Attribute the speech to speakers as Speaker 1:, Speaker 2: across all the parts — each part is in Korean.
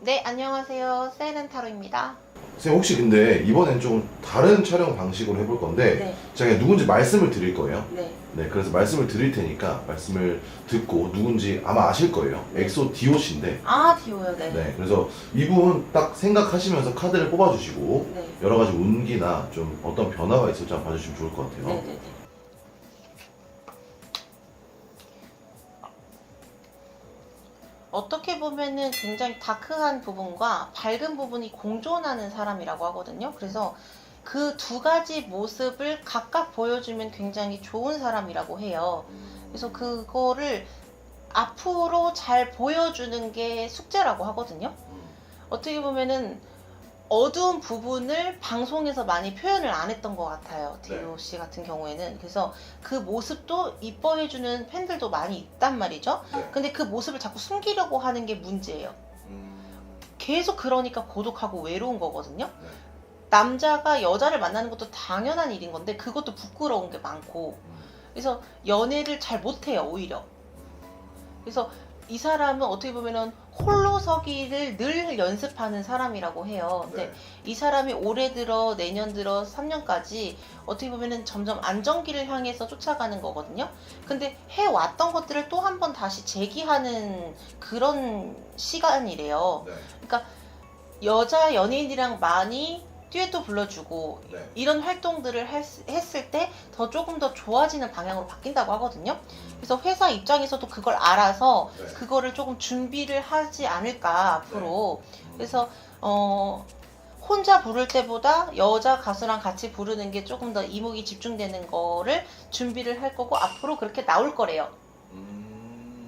Speaker 1: 네, 안녕하세요. 세렌타로입니다.
Speaker 2: 선생님 혹시 근데 이번엔 좀 다른 촬영 방식으로 해볼 건데
Speaker 1: 네.
Speaker 2: 제가 누군지 말씀을 드릴 거예요.
Speaker 1: 네.
Speaker 2: 네, 그래서 말씀을 드릴 테니까 말씀을 듣고 누군지 아마 아실 거예요. 엑소 디오씨인데
Speaker 1: 아, 디오요. 네.
Speaker 2: 네, 그래서 이분 딱 생각하시면서 카드를 뽑아주시고
Speaker 1: 네.
Speaker 2: 여러 가지 운기나 좀 어떤 변화가 있을지 한번 봐주시면 좋을 것 같아요.
Speaker 1: 네, 네, 네. 어떻게 보면은 굉장히 다크한 부분과 밝은 부분이 공존하는 사람이라고 하거든요. 그래서 그 두 가지 모습을 각각 보여주면 굉장히 좋은 사람이라고 해요. 그래서 그거를 앞으로 잘 보여주는 게 숙제라고 하거든요. 어떻게 보면은 어두운 부분을 방송에서 많이 표현을 안 했던 것 같아요. 디오 씨 같은 경우에는. 그래서 그 모습도 이뻐해주는 팬들도 많이 있단 말이죠.
Speaker 2: 네.
Speaker 1: 근데 그 모습을 자꾸 숨기려고 하는 게 문제예요. 계속 그러니까 고독하고 외로운 거거든요.
Speaker 2: 네.
Speaker 1: 남자가 여자를 만나는 것도 당연한 일인 건데 그것도 부끄러운 게 많고, 그래서 연애를 잘 못해요, 오히려. 그래서 이 사람은 어떻게 보면은 홀로 서기를 늘 연습하는 사람이라고 해요. 근데
Speaker 2: 네.
Speaker 1: 이 사람이 올해 들어 내년 들어 3년까지 어떻게 보면은 점점 안정기를 향해서 쫓아가는 거거든요. 근데 해왔던 것들을 또 한 번 다시 재기하는 그런 시간이래요.
Speaker 2: 네.
Speaker 1: 그러니까 여자 연예인이랑 많이 듀엣도 불러주고
Speaker 2: 네.
Speaker 1: 이런 활동들을 했을 때 더 조금 더 좋아지는 방향으로 바뀐다고 하거든요. 그래서 회사 입장에서도 그걸 알아서
Speaker 2: 네.
Speaker 1: 그거를 조금 준비를 하지 않을까 앞으로. 그래서 혼자 부를 때보다 여자 가수랑 같이 부르는 게 조금 더 이목이 집중되는 거를 준비를 할 거고 앞으로 그렇게 나올 거래요.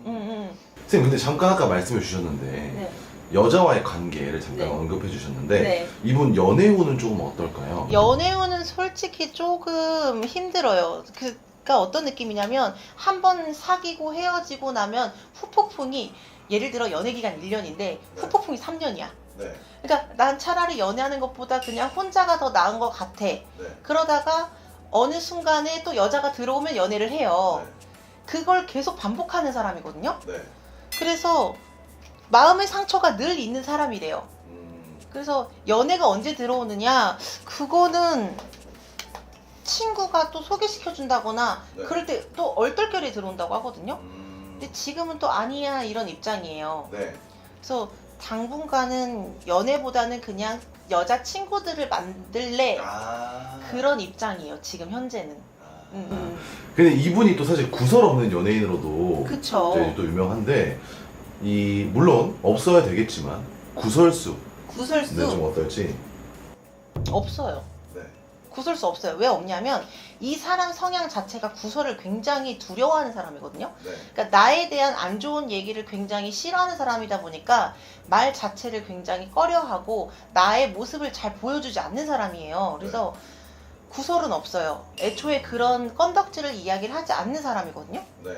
Speaker 2: 선생님 근데 잠깐 아까 말씀해 주셨는데
Speaker 1: 네.
Speaker 2: 여자와의 관계를 잠깐
Speaker 1: 네.
Speaker 2: 언급해 주셨는데
Speaker 1: 네.
Speaker 2: 이분 연애운은 조금 어떨까요?
Speaker 1: 연애운은 솔직히 조금 힘들어요. 그러니까 어떤 느낌이냐면 한 번 사귀고 헤어지고 나면 후폭풍이, 예를 들어 연애 기간 1년인데 후폭풍이 3년이야.
Speaker 2: 네.
Speaker 1: 그러니까 난 차라리 연애하는 것보다 그냥 혼자가 더 나은 것 같아.
Speaker 2: 네.
Speaker 1: 그러다가 어느 순간에 또 여자가 들어오면 연애를 해요.
Speaker 2: 네.
Speaker 1: 그걸 계속 반복하는 사람이거든요.
Speaker 2: 네.
Speaker 1: 그래서 마음의 상처가 늘 있는 사람이래요. 그래서 연애가 언제 들어오느냐, 그거는 친구가 또 소개시켜 준다거나
Speaker 2: 네.
Speaker 1: 그럴 때 또 얼떨결에 들어온다고 하거든요. 근데 지금은 또 아니야 이런 입장이에요.
Speaker 2: 네.
Speaker 1: 그래서 당분간은 연애보다는 그냥 여자 친구들을 만들래, 그런 입장이에요 지금 현재는.
Speaker 2: 근데 이분이 또 사실 구설 없는 연예인으로도
Speaker 1: 그쵸.
Speaker 2: 이제 또 유명한데 물론 없어야 되겠지만 구설수
Speaker 1: 구설수
Speaker 2: 네, 좀 어떨지.
Speaker 1: 없어요.
Speaker 2: 네.
Speaker 1: 구설수 없어요. 왜 없냐면 이 사람 성향 자체가 구설을 굉장히 두려워하는 사람이거든요.
Speaker 2: 네.
Speaker 1: 그러니까 나에 대한 안 좋은 얘기를 굉장히 싫어하는 사람이다 보니까 말 자체를 굉장히 꺼려하고 나의 모습을 잘 보여주지 않는 사람이에요. 그래서 구설은 없어요. 애초에 그런 건덕지를 이야기를 하지 않는 사람이거든요.
Speaker 2: 네.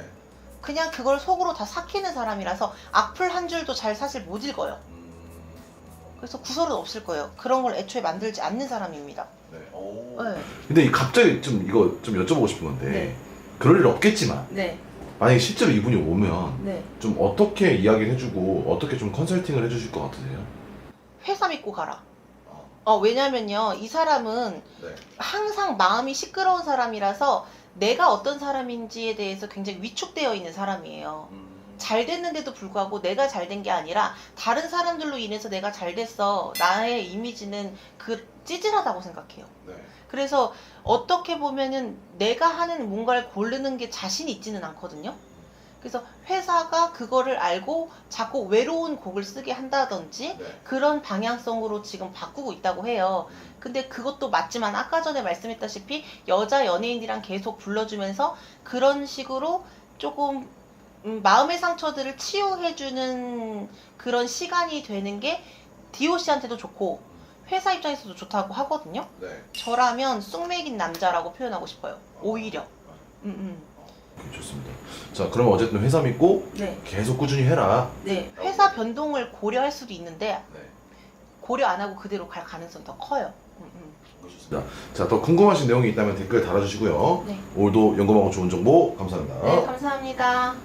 Speaker 1: 그냥 그걸 속으로 다 삭히는 사람이라서 악플 한 줄도 잘 사실 못 읽어요. 그래서 구설은 없을 거예요. 그런 걸 애초에 만들지 않는 사람입니다.
Speaker 2: 네.
Speaker 1: 네.
Speaker 2: 근데 갑자기 좀 이거 좀 여쭤보고 싶은 건데
Speaker 1: 네.
Speaker 2: 그럴 일 없겠지만
Speaker 1: 네.
Speaker 2: 만약에 실제로 이분이 오면
Speaker 1: 네.
Speaker 2: 좀 어떻게 이야기를 해주고 어떻게 좀 컨설팅을 해주실 것 같으세요?
Speaker 1: 회사 믿고 가라. 왜냐면요, 이 사람은
Speaker 2: 네.
Speaker 1: 항상 마음이 시끄러운 사람이라서 내가 어떤 사람인지에 대해서 굉장히 위축되어 있는 사람이에요. 잘 됐는데도 불구하고 내가 잘 된 게 아니라 다른 사람들로 인해서 내가 잘 됐어. 나의 이미지는 찌질하다고 생각해요.
Speaker 2: 네.
Speaker 1: 그래서 어떻게 보면은 내가 하는 뭔가를 고르는 게 자신이 있지는 않거든요. 그래서 회사가 그거를 알고 자꾸 외로운 곡을 쓰게 한다든지
Speaker 2: 네.
Speaker 1: 그런 방향성으로 지금 바꾸고 있다고 해요. 근데 그것도 맞지만 아까 전에 말씀했다시피 여자 연예인이랑 계속 불러주면서 그런 식으로 조금 마음의 상처들을 치유해주는 그런 시간이 되는 게 디오 씨한테도 좋고 회사 입장에서도 좋다고 하거든요.
Speaker 2: 네.
Speaker 1: 저라면 쑥맥인 남자라고 표현하고 싶어요. 오히려.
Speaker 2: 좋습니다. 자, 그럼 어쨌든 회사 믿고
Speaker 1: 네.
Speaker 2: 계속 꾸준히 해라.
Speaker 1: 네. 회사 변동을 고려할 수도 있는데
Speaker 2: 네.
Speaker 1: 고려 안 하고 그대로 갈 가능성이 더 커요.
Speaker 2: 자, 더 궁금하신 내용이 있다면 댓글 달아주시고요.
Speaker 1: 네.
Speaker 2: 오늘도 연금하고 좋은 정보 감사합니다.
Speaker 1: 네, 감사합니다.